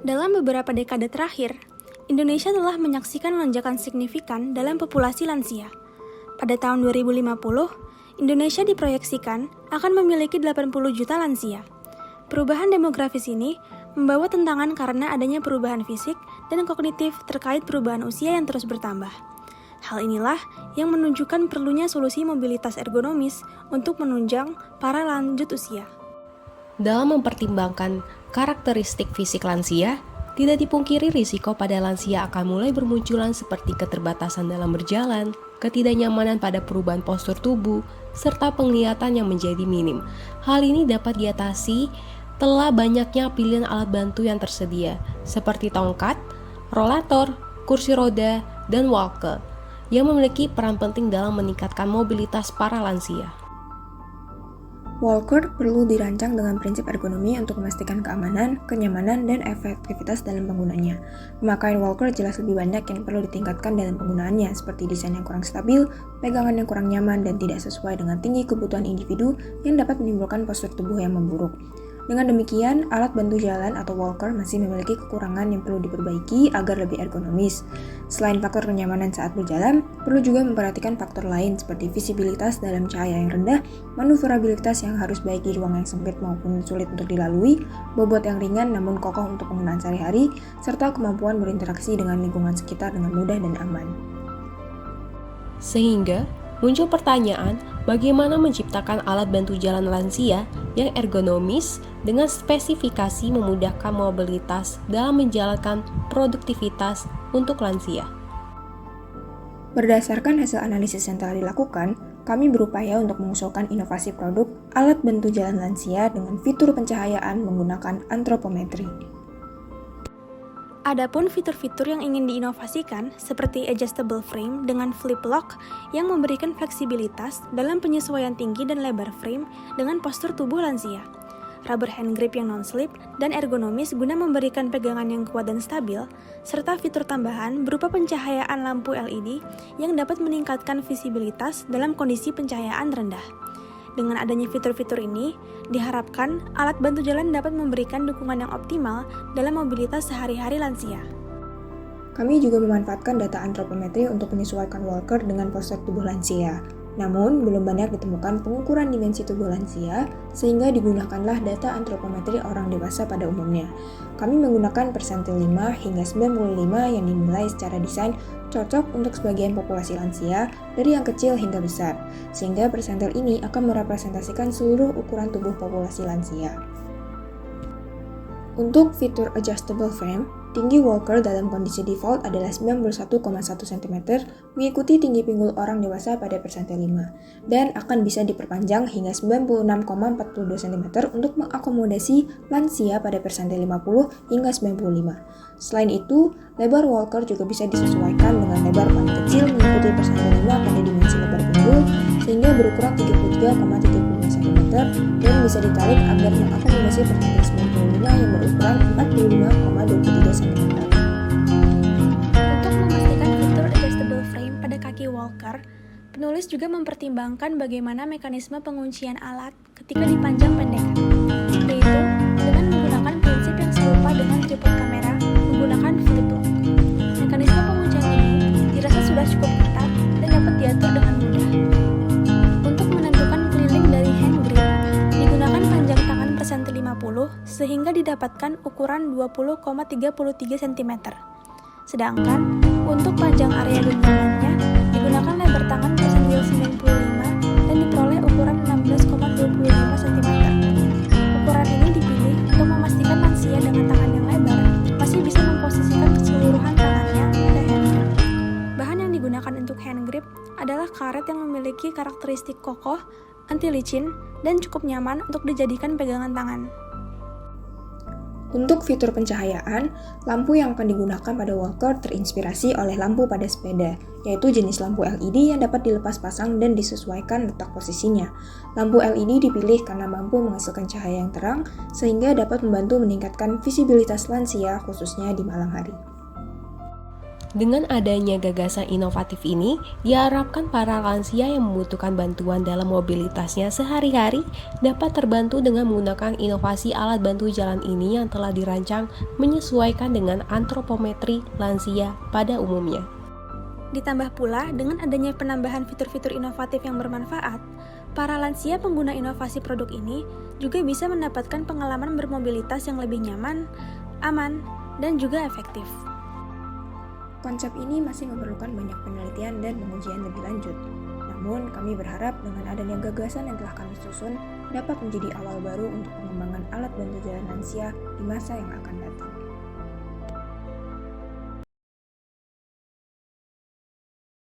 Dalam beberapa dekade terakhir, Indonesia telah menyaksikan lonjakan signifikan dalam populasi lansia. Pada tahun 2050, Indonesia diproyeksikan akan memiliki 80 juta lansia. Perubahan demografis ini membawa tantangan karena adanya perubahan fisik dan kognitif terkait perubahan usia yang terus bertambah. Hal inilah yang menunjukkan perlunya solusi mobilitas ergonomis untuk menunjang para lanjut usia. Dalam mempertimbangkan karakteristik fisik lansia, tidak dipungkiri risiko pada lansia akan mulai bermunculan seperti keterbatasan dalam berjalan, ketidaknyamanan pada perubahan postur tubuh, serta penglihatan yang menjadi minim. Hal ini dapat diatasi telah banyaknya pilihan alat bantu yang tersedia, seperti tongkat, rolator, kursi roda, dan walker, yang memiliki peran penting dalam meningkatkan mobilitas para lansia. Walker perlu dirancang dengan prinsip ergonomi untuk memastikan keamanan, kenyamanan, dan efektivitas dalam penggunanya. Pemakaian walker jelas lebih banyak yang perlu ditingkatkan dalam penggunaannya, seperti desain yang kurang stabil, pegangan yang kurang nyaman, dan tidak sesuai dengan tinggi kebutuhan individu yang dapat menimbulkan postur tubuh yang memburuk. Dengan demikian, alat bantu jalan atau walker masih memiliki kekurangan yang perlu diperbaiki agar lebih ergonomis. Selain faktor kenyamanan saat berjalan, perlu juga memperhatikan faktor lain seperti visibilitas dalam cahaya yang rendah, manuverabilitas yang harus baik di ruang yang sempit maupun sulit untuk dilalui, bobot yang ringan namun kokoh untuk penggunaan sehari-hari, serta kemampuan berinteraksi dengan lingkungan sekitar dengan mudah dan aman. Sehingga, muncul pertanyaan, bagaimana menciptakan alat bantu jalan lansia yang ergonomis dengan spesifikasi memudahkan mobilitas dalam menjalankan produktivitas untuk lansia. Berdasarkan hasil analisis yang telah dilakukan, kami berupaya untuk mengusulkan inovasi produk alat bantu jalan lansia dengan fitur pencahayaan menggunakan antropometri. Adapun fitur-fitur yang ingin diinovasikan seperti adjustable frame dengan flip lock yang memberikan fleksibilitas dalam penyesuaian tinggi dan lebar frame dengan postur tubuh lansia, rubber hand grip yang non-slip dan ergonomis guna memberikan pegangan yang kuat dan stabil, serta fitur tambahan berupa pencahayaan lampu LED yang dapat meningkatkan visibilitas dalam kondisi pencahayaan rendah. Dengan adanya fitur-fitur ini, diharapkan alat bantu jalan dapat memberikan dukungan yang optimal dalam mobilitas sehari-hari lansia. Kami juga memanfaatkan data antropometri untuk menyesuaikan walker dengan postur tubuh lansia. Namun, belum banyak ditemukan pengukuran dimensi tubuh lansia, sehingga digunakanlah data antropometri orang dewasa pada umumnya. Kami menggunakan persentil 5 hingga 95 yang dinilai secara desain cocok untuk sebagian populasi lansia dari yang kecil hingga besar, sehingga persentil ini akan merepresentasikan seluruh ukuran tubuh populasi lansia. Untuk fitur adjustable frame, tinggi walker dalam kondisi default adalah 91,1 cm mengikuti tinggi pinggul orang dewasa pada persentil 5 dan akan bisa diperpanjang hingga 96,42 cm untuk mengakomodasi lansia pada persentil 50 hingga 95. Selain itu, lebar walker juga bisa disesuaikan dengan lebar paling kecil mengikuti persentil 5 pada dimensi lebar pinggul sehingga berukuran 33,35 cm dan bisa ditarik agar mengakomodasi persentil 95 yang berukuran 45,23 cm. Untuk memastikan fitur adjustable frame pada kaki walker, penulis juga mempertimbangkan bagaimana mekanisme penguncian alat ketika dipanjang pendekkan, yaitu dengan menggunakan prinsip yang serupa dengan tripod kamera menggunakan flip lock. Mekanisme penguncian ini dirasa sudah cukup ketat dan dapat diatur dengan mudah. Untuk menentukan keliling dari hand grip, digunakan panjang tangan persentil 50 sehingga didapatkan ukuran 20,33 cm. Sedangkan untuk panjang area genggamannya digunakan lebar tangan persentil 95 dan diperoleh ukuran 16,25 cm. Ukuran ini dipilih untuk memastikan lansia dengan tangan yang lebar masih bisa memposisikan keseluruhan tangannya pada hand grip. Bahan yang digunakan untuk hand grip adalah karet yang memiliki karakteristik kokoh, anti licin, dan cukup nyaman untuk dijadikan pegangan tangan. Untuk fitur pencahayaan, lampu yang akan digunakan pada walker terinspirasi oleh lampu pada sepeda, yaitu jenis lampu LED yang dapat dilepas pasang dan disesuaikan letak posisinya. Lampu LED dipilih karena mampu menghasilkan cahaya yang terang, sehingga dapat membantu meningkatkan visibilitas lansia khususnya di malam hari. Dengan adanya gagasan inovatif ini, diharapkan para lansia yang membutuhkan bantuan dalam mobilitasnya sehari-hari dapat terbantu dengan menggunakan inovasi alat bantu jalan ini yang telah dirancang menyesuaikan dengan antropometri lansia pada umumnya. Ditambah pula, dengan adanya penambahan fitur-fitur inovatif yang bermanfaat, para lansia pengguna inovasi produk ini juga bisa mendapatkan pengalaman bermobilitas yang lebih nyaman, aman, dan juga efektif. Konsep ini masih memerlukan banyak penelitian dan pengujian lebih lanjut. Namun, kami berharap dengan adanya gagasan yang telah kami susun dapat menjadi awal baru untuk pengembangan alat bantu jalan lansia di masa yang akan datang.